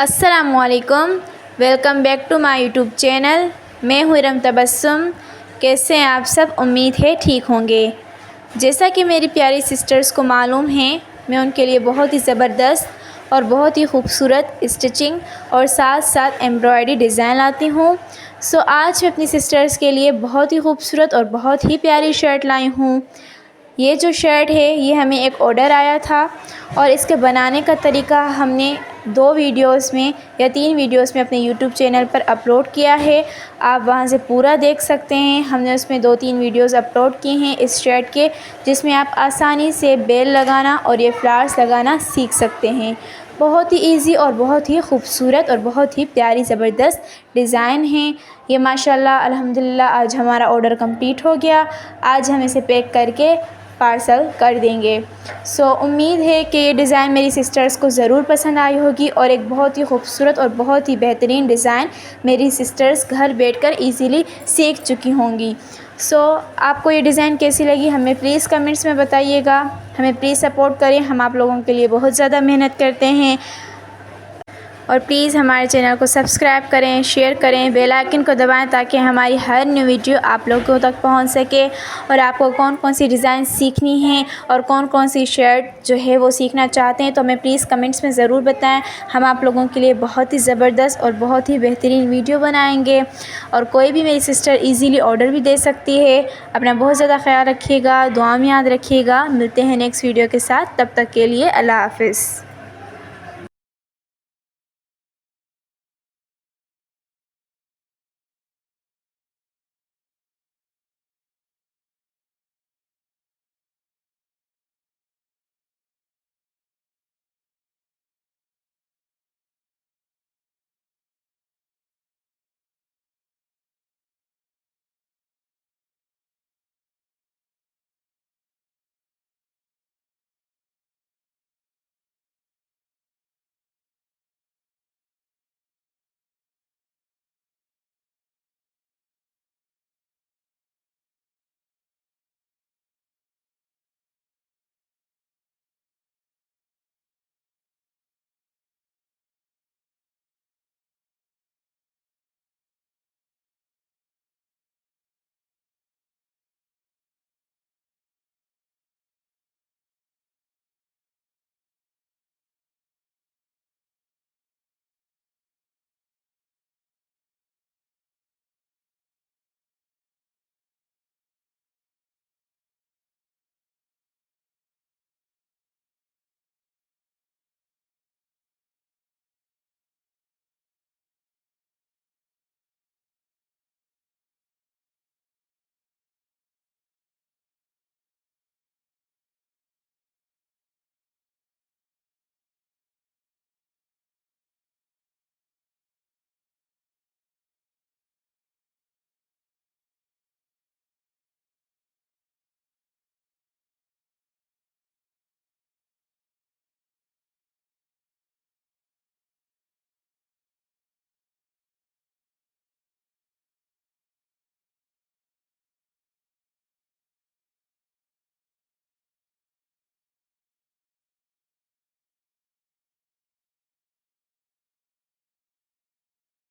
अस्सलामुअलैकुम, welcome back to my YouTube channel. मैं हूँ इरम तबस्सुम। कैसे हैं आप सब? उम्मीद है ठीक होंगे। जैसा कि मेरी प्यारी सिस्टर्स को मालूम है, मैं उनके लिए बहुत ही ज़बरदस्त और बहुत ही खूबसूरत स्टिचिंग और साथ साथ एम्ब्रॉयडरी डिज़ाइन लाती हूँ। आज मैं अपनी सिस्टर्स के लिए बहुत ही खूबसूरत और बहुत ही प्यारी शर्ट लाई हूँ। ये जो शर्ट है, ये हमें एक ऑर्डर आया था और इसके बनाने का तरीका हमने 2 वीडियोस में या 3 वीडियोस में अपने यूट्यूब चैनल पर अपलोड किया है। आप वहां से पूरा देख सकते हैं। हमने उसमें 2-3 वीडियोस अपलोड किए हैं इस शर्ट के, जिसमें आप आसानी से बेल लगाना और ये फ्लावर्स लगाना सीख सकते हैं। बहुत ही इजी और बहुत ही खूबसूरत और बहुत ही प्यारी ज़बरदस्त डिज़ाइन है ये। माशाल्लाह अल्हम्दुलिल्लाह आज हमारा ऑर्डर कंप्लीट हो गया। आज हम इसे पैक करके पार्सल कर देंगे। उम्मीद है कि ये डिज़ाइन मेरी सिस्टर्स को ज़रूर पसंद आई होगी और एक बहुत ही खूबसूरत और बहुत ही बेहतरीन डिज़ाइन मेरी सिस्टर्स घर बैठकर इजीली सीख चुकी होंगी। आपको ये डिज़ाइन कैसी लगी हमें प्लीज़ कमेंट्स में बताइएगा। हमें प्लीज़ सपोर्ट करें, हम आप लोगों के लिए बहुत ज़्यादा मेहनत करते हैं। और प्लीज़ हमारे चैनल को सब्सक्राइब करें, शेयर करें, बेल आइकन को दबाएं ताकि हमारी हर न्यू वीडियो आप लोगों तक पहुंच सके। और आपको कौन कौन सी डिज़ाइन सीखनी है और कौन कौन सी शर्ट जो है वो सीखना चाहते हैं तो हमें प्लीज़ कमेंट्स में ज़रूर बताएं। हम आप लोगों के लिए बहुत ही ज़बरदस्त और बहुत ही बेहतरीन वीडियो बनाएँगे। और कोई भी मेरी सिस्टर ईज़िली ऑर्डर भी दे सकती है। अपना बहुत ज़्यादा ख्याल रखिएगा, दुआ में याद रखिएगा। मिलते हैं नेक्स्ट वीडियो के साथ, तब तक के लिए अल्लाह हाफ़िज़।